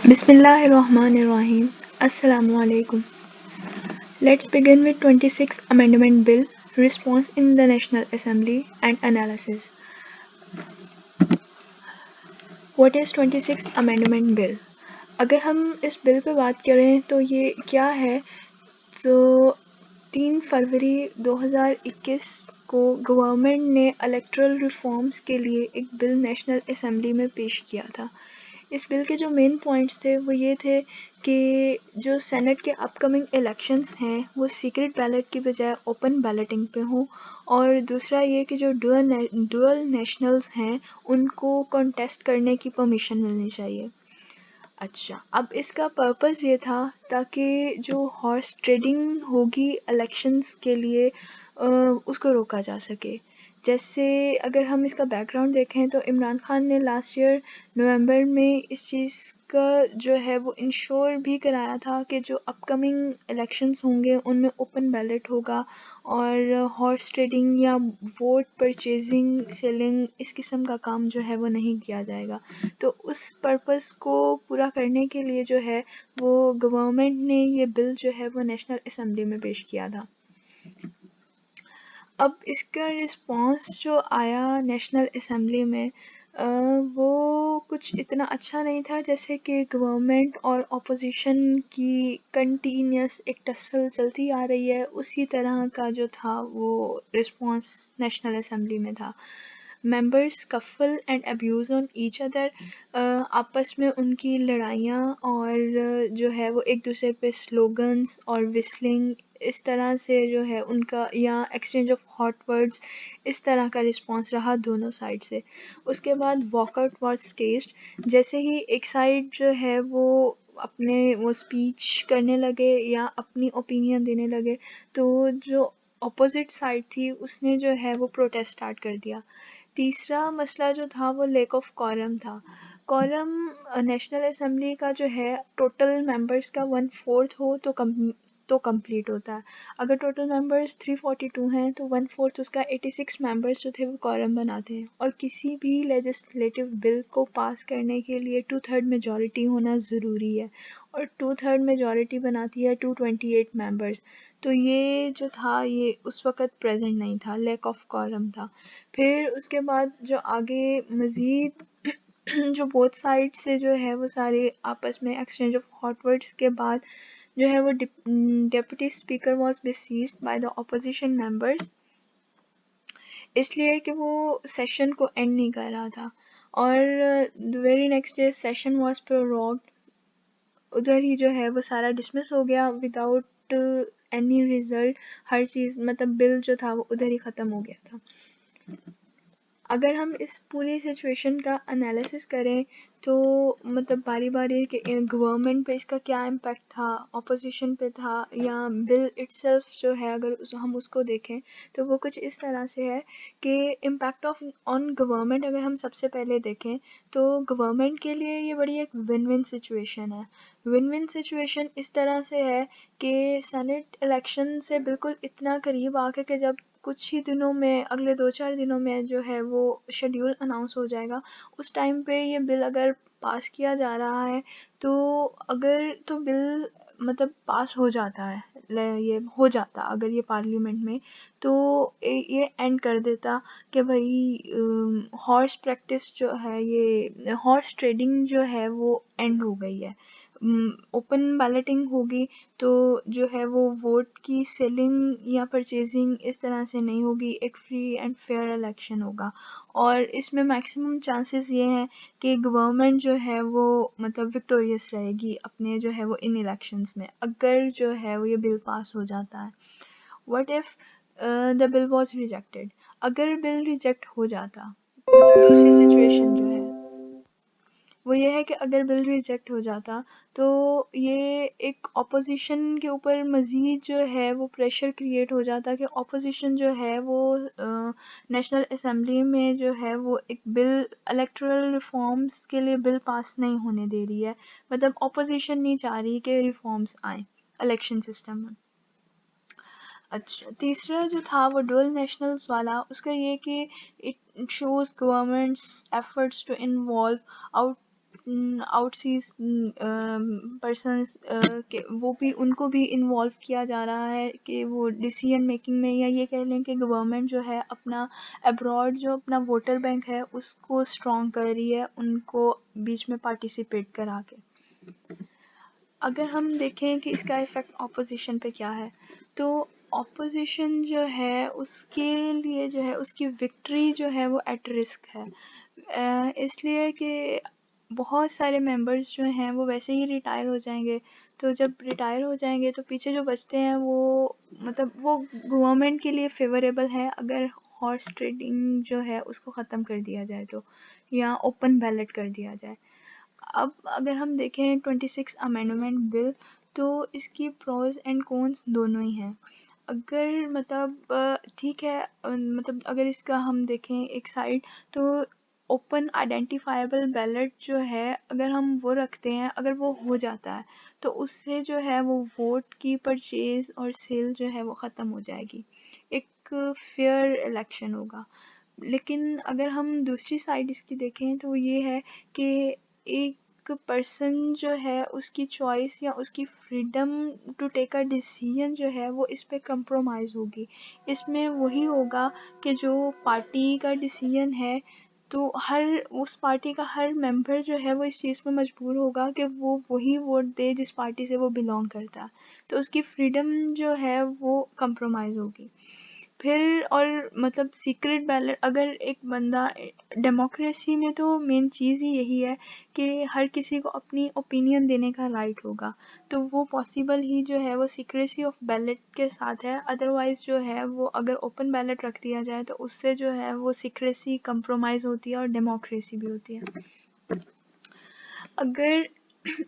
Bismillahirrahmanirrahim. Assalamu alaikum. Let's begin with 26th Amendment Bill, response in the National Assembly and analysis. What is 26th Amendment Bill? अगर हम इस bill pay बात करें तो ये क्या है, तो 3 फरवरी 2021 को गवर्नमेंट ने इलेक्टोरल रिफॉर्म्स के लिए एक बिल नेशनल असेंबली में पेश किया था। इस बिल के जो मेन पॉइंट्स थे वो ये थे कि जो सेनेट के अपकमिंग इलेक्शंस हैं वो सीक्रेट बैलेट की बजाय ओपन बैलेटिंग पे हों, और दूसरा ये कि जो डुअल नेशनल्स हैं उनको कॉन्टेस्ट करने की परमिशन मिलनी चाहिए। अच्छा, अब इसका पर्पस ये था ताकि जो हॉर्स ट्रेडिंग होगी इलेक्शंस के लिए उसको रोका जा सके। जैसे अगर हम इसका बैकग्राउंड देखें तो इमरान खान ने लास्ट ईयर नवंबर में इस चीज़ का जो है वो इंश्योर भी कराया था कि जो अपकमिंग इलेक्शंस होंगे उनमें ओपन बैलेट होगा और हॉर्स ट्रेडिंग या वोट परचेजिंग सेलिंग इस किस्म का काम जो है वो नहीं किया जाएगा। तो उस पर्पस को पूरा करने के लिए जो है वो गवर्नमेंट ने ये बिल जो है वो नेशनल असेंबली में पेश किया था। अब इसका रिस्पॉन्स जो आया नेशनल असेंबली में वो कुछ इतना अच्छा नहीं था, जैसे कि गवर्नमेंट और ऑपोजिशन की कंटिन्यूस एक टसल चलती आ रही है, उसी तरह का जो था वो रिस्पॉन्स नेशनल असेंबली में था। Members scuffle and abuse on each other, आपस में उनकी लड़ाइयाँ और जो है वो एक दूसरे पे स्लोगन्स और विस्लिंग इस तरह से जो है उनका, या एक्सचेंज ऑफ हॉट वर्ड्स, इस तरह का रिस्पॉन्स रहा दोनों साइड से। उसके बाद वॉकआउट वाज स्टेज्ड। जैसे ही एक साइड जो है वो अपने वो स्पीच करने लगे या अपनी ओपिनियन देने लगे, तो जो अपोजिट साइड थी उसने जो है वो प्रोटेस्ट स्टार्ट कर दिया। तीसरा मसला जो था वो लैक ऑफ कॉरम था। कॉरम नेशनल असेंबली का जो है टोटल मेंबर्स का 1/4 हो तो कंप्लीट होता है। अगर टोटल मेंबर्स 342 हैं तो 1/4 उसका 86 मेंबर्स जो थे वो कॉरम बनाते हैं। और किसी भी लेजिस्लेटिव बिल को पास करने के लिए 2/3 मेजॉरिटी होना ज़रूरी है, और 2/3 मेजॉरिटी बनाती है 228 मेंबर्स। तो ये जो था ये उस वक़्त प्रेज़ेंट नहीं था, लैक ऑफ कॉरम था। फिर उसके बाद जो आगे मज़ीद जो बोथ साइड से जो है वो सारे आपस में एक्सचेंज ऑफ हॉट वर्ड्स के बाद जो है वो deputy speaker was besieged by the opposition members, इसलिए कि वो सेशन को एंड नहीं कर रहा था, और the very next day session was prorogued. उधर ही जो है वो सारा डिसमिस हो गया विदाउट एनी रिजल्ट। हर चीज़ मतलब बिल जो था वो उधर ही ख़त्म हो गया था। अगर हम इस पूरी सिचुएशन का एनालिसिस करें तो मतलब बारी-बारी के गवर्नमेंट पे इसका क्या इम्पैक्ट था, ऑपोजिशन पे था, या बिल इटसेल्फ जो है अगर हम उसको देखें तो वो कुछ इस तरह से है कि इम्पैक्ट ऑफ ऑन गवर्नमेंट अगर हम सबसे पहले देखें तो गवर्नमेंट के लिए ये बड़ी एक विन विन सिचुएशन है। विन विन सिचुएशन इस तरह से है कि सेनेट इलेक्शन से बिल्कुल इतना करीब आके कि जब कुछ ही दिनों में, अगले 2-4 दिनों में जो है वो शेड्यूल अनाउंस हो जाएगा, उस टाइम पे ये बिल अगर पास किया जा रहा है तो अगर तो बिल मतलब पास हो जाता है, ये हो जाता अगर ये पार्लियामेंट में, तो ये एंड कर देता कि भाई हॉर्स प्रैक्टिस जो है, ये हॉर्स ट्रेडिंग जो है वो एंड हो गई है। ओपन बैलेटिंग होगी तो जो है वो वोट की सेलिंग या परचेजिंग इस तरह से नहीं होगी, एक फ्री एंड फेयर इलेक्शन होगा, और इसमें मैक्सिमम चांसेस ये हैं कि गवर्नमेंट जो है वो मतलब विक्टोरियस रहेगी अपने जो है वो इन इलेक्शंस में, अगर जो है वो ये बिल पास हो जाता है। What if the bill was rejected? अगर बिल रिजेक्ट हो जाता, मतलब दूसरी सिचुएशन जो है वो ये है कि अगर बिल रिजेक्ट हो जाता तो ये एक ऑपोजिशन के ऊपर मज़ीद जो है वो प्रेशर क्रिएट हो जाता कि ऑपोजिशन जो है वो नेशनल असेंबली में जो है वो एक बिल इलेक्टोरल रिफॉर्म्स के लिए बिल पास नहीं होने दे रही है। मतलब ऑपोजिशन नहीं चाह रही कि रिफॉर्म्स आए इलेक्शन सिस्टम में। अच्छा, तीसरा जो था वो डुअल नेशनल्स वाला, उसका ये कि it shows government's efforts to involve overseas persons के वो भी उनको भी इन्वॉल्व किया जा रहा है कि वो डिसीजन मेकिंग में, या ये कह लें कि गवर्नमेंट जो है अपना अब्रॉड जो अपना वोटर बैंक है उसको स्ट्रॉन्ग कर रही है उनको बीच में पार्टिसिपेट करा के। अगर हम देखें कि इसका इफ़ेक्ट ऑपोजिशन पे क्या है, तो ऑपोजिशन जो है उसके लिए जो है उसकी विक्ट्री जो है वो एट रिस्क है, इसलिए कि बहुत सारे मेंबर्स जो हैं वो वैसे ही रिटायर हो जाएंगे। तो जब रिटायर हो जाएंगे तो पीछे जो बचते हैं वो मतलब वो गवर्नमेंट के लिए फेवरेबल है अगर हॉर्स ट्रेडिंग जो है उसको ख़त्म कर दिया जाए तो, या ओपन बैलेट कर दिया जाए। अब अगर हम देखें 26 अमेंडमेंट बिल, तो इसकी प्रोज एंड कॉन्स दोनों ही हैं। अगर मतलब ठीक है, मतलब अगर इसका हम देखें एक साइड, तो ओपन आइडेंटिफाइबल बैलेट जो है अगर हम वो रखते हैं, अगर वो हो जाता है तो उससे जो है वो वोट की परचेज और सेल जो है वो ख़त्म हो जाएगी, एक फेयर इलेक्शन होगा। लेकिन अगर हम दूसरी साइड इसकी देखें तो ये है कि एक पर्सन जो है उसकी चॉइस या उसकी freedom to take a decision जो है वो इस पे कंप्रोमाइज़ होगी। इसमें वही होगा कि जो पार्टी का डिसीजन है तो हर उस पार्टी का हर मेंबर जो है वो इस चीज़ में मजबूर होगा कि वो वही वोट दे जिस पार्टी से वो बिलोंग करता है, तो उसकी फ्रीडम जो है वो कंप्रोमाइज़ होगी। फिर और मतलब सीक्रेट बैलेट, अगर एक बंदा, डेमोक्रेसी में तो मेन चीज़ ही यही है कि हर किसी को अपनी ओपिनियन देने का राइट होगा, तो वो पॉसिबल ही जो है वो सीक्रेसी ऑफ बैलेट के साथ है। अदरवाइज़ जो है वो अगर ओपन बैलेट रख दिया जाए तो उससे जो है वो सीक्रेसी कंप्रोमाइज़ होती है और डेमोक्रेसी भी होती है। अगर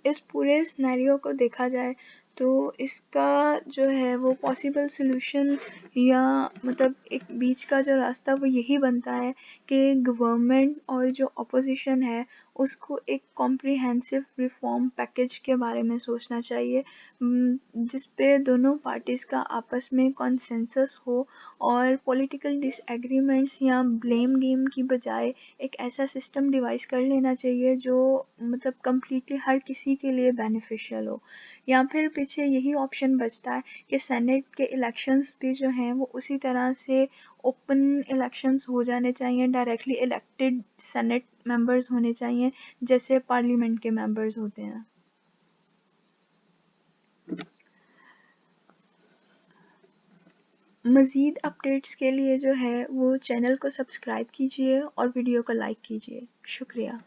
इस पूरे सिनेरियो को देखा जाए तो इसका जो है वो पॉसिबल सॉल्यूशन या मतलब एक बीच का जो रास्ता वो यही बनता है कि गवर्नमेंट और जो अपोजिशन है उसको एक कॉम्प्रिहेंसिव रिफॉर्म पैकेज के बारे में सोचना चाहिए, जिस पे दोनों पार्टीज़ का आपस में कॉन्सेंसस हो और पॉलिटिकल डिसएग्रीमेंट्स या ब्लेम गेम की बजाय एक ऐसा सिस्टम डिवाइस कर लेना चाहिए जो मतलब कम्प्लीटली हर किसी के लिए बेनिफिशियल हो। या फिर पीछे यही ऑप्शन बचता है कि सेनेट के इलेक्शंस भी जो हैं वो उसी तरह से ओपन इलेक्शंस हो जाने चाहिए, डायरेक्टली इलेक्टेड सेनेट मेंबर्स होने चाहिए जैसे पार्लियामेंट के मेंबर्स होते हैं। मज़ीद अपडेट्स के लिए जो है वो चैनल को सब्सक्राइब कीजिए और वीडियो को लाइक कीजिए। शुक्रिया।